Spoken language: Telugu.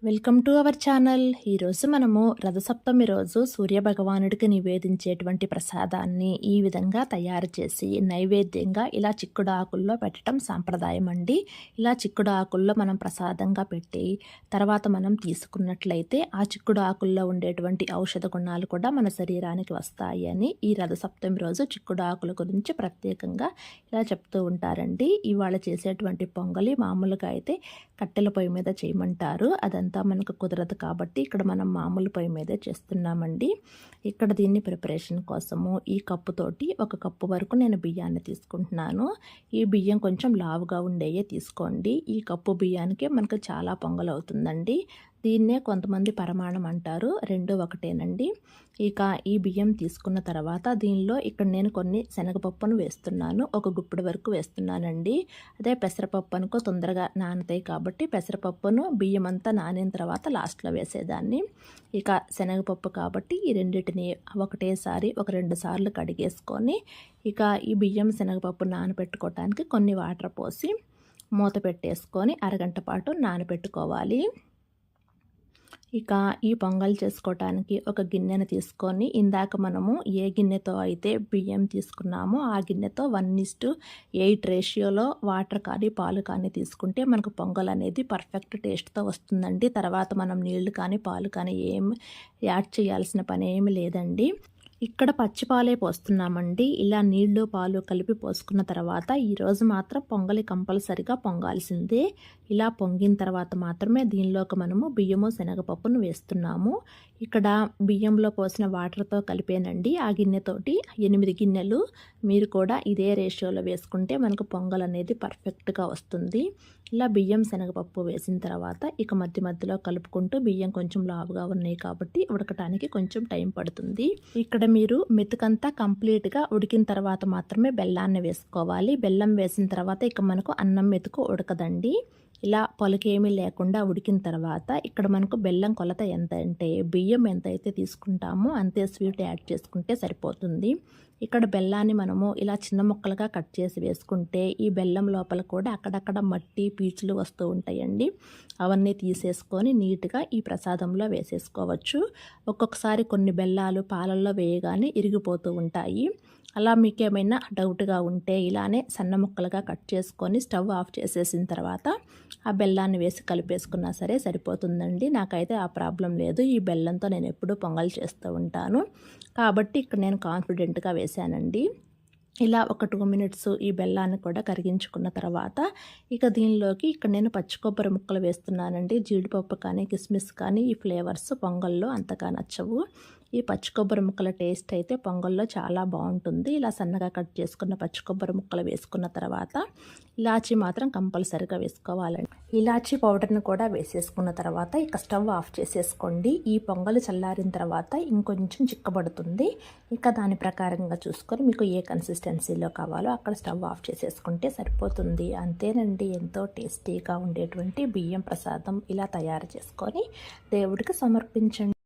Welcome to our channel. ఈరోజు మనము రథసప్తమి రోజు సూర్యభగవానుడికి నివేదించేటువంటి ప్రసాదాన్ని ఈ విధంగా తయారు చేసి నైవేద్యంగా ఇలా చిక్కుడు ఆకుల్లో పెట్టడం సాంప్రదాయం అండి. ఇలా చిక్కుడు ఆకుల్లో మనం ప్రసాదంగా పెట్టి తర్వాత మనం తీసుకున్నట్లయితే ఆ చిక్కుడు ఆకుల్లో ఉండేటువంటి ఔషధ గుణాలు కూడా మన శరీరానికి వస్తాయి అని ఈ రథసప్తమి రోజు చిక్కుడు ఆకుల గురించి ప్రత్యేకంగా ఇలా చెప్తూ ఉంటారండి. ఇవాళ చేసేటువంటి పొంగలి మామూలుగా అయితే కట్టెల పొయ్యి మీద చేయమంటారు. అదంతా మనకు కుదరదు కాబట్టి ఇక్కడ మనం మామూలు పొయ్యి మీదే చేస్తున్నామండి. ఇక్కడ దీన్ని ప్రిపరేషన్ కోసము ఈ కప్పుతోటి 1 కప్పు వరకు నేను బియ్యాన్ని తీసుకుంటున్నాను. ఈ బియ్యం కొంచెం లావుగా ఉండేయే తీసుకోండి. ఈ కప్పు బియ్యానికే మనకు చాలా పొంగల్ అవుతుందండి. దీన్నే కొంతమంది పరమాణం అంటారు. రెండు ఒకటేనండి. ఇక ఈ బియ్యం తీసుకున్న తర్వాత దీనిలో ఇక్కడ నేను కొన్ని శనగపప్పును వేస్తున్నాను. 1 గుప్పెడు వరకు వేస్తున్నానండి. అదే పెసరపప్పు అనుకో తొందరగా నానతాయి కాబట్టి పెసరపప్పును బియ్యం అంతా నానిన తర్వాత లాస్ట్లో వేసేదాన్ని. ఇక శనగపప్పు కాబట్టి ఈ రెండింటిని ఒకటేసారి 2 సార్లు కడిగేసుకొని ఇక ఈ బియ్యం శనగపప్పు నానబెట్టుకోవటానికి కొన్ని వాటర్ పోసి మూత పెట్టేసుకొని అరగంట పాటు నానబెట్టుకోవాలి. ఇక ఈ పొంగల్ చేసుకోవటానికి ఒక గిన్నెను తీసుకొని ఇందాక మనము ఏ గిన్నెతో అయితే బియ్యం తీసుకున్నామో ఆ గిన్నెతో 1:8 రేషియోలో వాటర్ కానీ పాలు కానీ తీసుకుంటే మనకు పొంగల్ అనేది పర్ఫెక్ట్ టేస్ట్తో వస్తుందండి. తర్వాత మనం నీళ్లు కానీ పాలు కానీ ఏమి యాడ్ చేయాల్సిన పని ఏమి లేదండి. ఇక్కడ పచ్చిపాలే పోస్తున్నామండి. ఇలా నీళ్లు పాలు కలిపి పోసుకున్న తర్వాత ఈరోజు మాత్రం పొంగలి కంపల్సరిగా పొంగాల్సిందే. ఇలా పొంగిన తర్వాత మాత్రమే దీనిలోకి మనము బియ్యము శనగపప్పును వేస్తున్నాము. ఇక్కడ బియ్యంలో పోసిన వాటర్తో కలిపేనండి ఆ గిన్నెతోటి 8 గిన్నెలు. మీరు కూడా ఇదే రేషియోలో వేసుకుంటే మనకు పొంగల్ అనేది పర్ఫెక్ట్గా వస్తుంది. ఇలా బియ్యం శనగపప్పు వేసిన తర్వాత ఇక మధ్యలో కలుపుకుంటూ బియ్యం కొంచెం లావుగా ఉన్నాయి కాబట్టి ఉడకటానికి కొంచెం టైం పడుతుంది. ఇక్కడ మీరు మెతుకంతా కంప్లీట్గా ఉడికిన తర్వాత మాత్రమే బెల్లాన్ని వేసుకోవాలి. బెల్లం వేసిన తర్వాత ఇక మనకు అన్నం మెతుకు ఉడకదండి. ఇలా పొలకేమీ లేకుండా ఉడికిన తర్వాత ఇక్కడ మనకు బెల్లం కొలత ఎంత అంటే బియ్యం ఎంత అయితే తీసుకుంటామో అంతే స్వీట్ యాడ్ చేసుకుంటే సరిపోతుంది. ఇక్కడ బెల్లాన్ని మనము ఇలా చిన్న ముక్కలుగా కట్ చేసి వేసుకుంటే ఈ బెల్లం లోపల కూడా అక్కడక్కడ మట్టి పీచులు వస్తూ ఉంటాయండి. అవన్నీ తీసేసుకొని నీట్గా ఈ ప్రసాదంలో వేసేసుకోవచ్చు. ఒక్కొక్కసారి కొన్ని బెల్లాలు పాలల్లో వేయగానే ఇరిగిపోతూ ఉంటాయి. అలా మీకేమైనా డౌట్గా ఉంటే ఇలానే సన్న ముక్కలుగా కట్ చేసుకొని స్టవ్ ఆఫ్ చేసేసిన తర్వాత ఆ బెల్లాన్ని వేసి కలిపేసుకున్నా సరే సరిపోతుందండి. నాకైతే ఆ ప్రాబ్లం లేదు. ఈ బెల్లంతో నేను ఎప్పుడూ పొంగల్ చేస్తూ ఉంటాను కాబట్టి ఇక్కడ నేను కాన్ఫిడెంట్గా వేశానండి. ఇలా ఒక 2 మినిట్స్ ఈ బెల్లాన్ని కూడా కరిగించుకున్న తర్వాత ఇక దీనిలోకి ఇక్కడ నేను పచ్చి కొబ్బరి ముక్కలు వేస్తున్నానండి. జీడిపప్పు కానీ కిస్మిస్ కానీ ఈ ఫ్లేవర్స్ పొంగల్లో అంతగా నచ్చవు. ఈ పచ్చి కొబ్బరి ముక్కల టేస్ట్ అయితే పొంగల్లో చాలా బాగుంటుంది. ఇలా సన్నగా కట్ చేసుకున్న పచ్చి కొబ్బరి ముక్కలు వేసుకున్న తర్వాత ఇలాచీ మాత్రం కంపల్సరిగా వేసుకోవాలండి. ఇలాచీ పౌడర్ని కూడా వేసేసుకున్న తర్వాత ఇక స్టవ్ ఆఫ్ చేసేసుకోండి. ఈ పొంగల్ చల్లారిన తర్వాత ఇంకొంచెం చిక్కబడుతుంది. ఇక దాని ప్రకారంగా చూసుకొని మీకు ఏ కన్సిస్టెన్సీలో కావాలో అక్కడ స్టవ్ ఆఫ్ చేసేసుకుంటే సరిపోతుంది. అంతేనండి, ఎంతో టేస్టీగా ఉండేటువంటి బియ్యం ప్రసాదం ఇలా తయారు చేసుకొని దేవుడికి సమర్పించండి.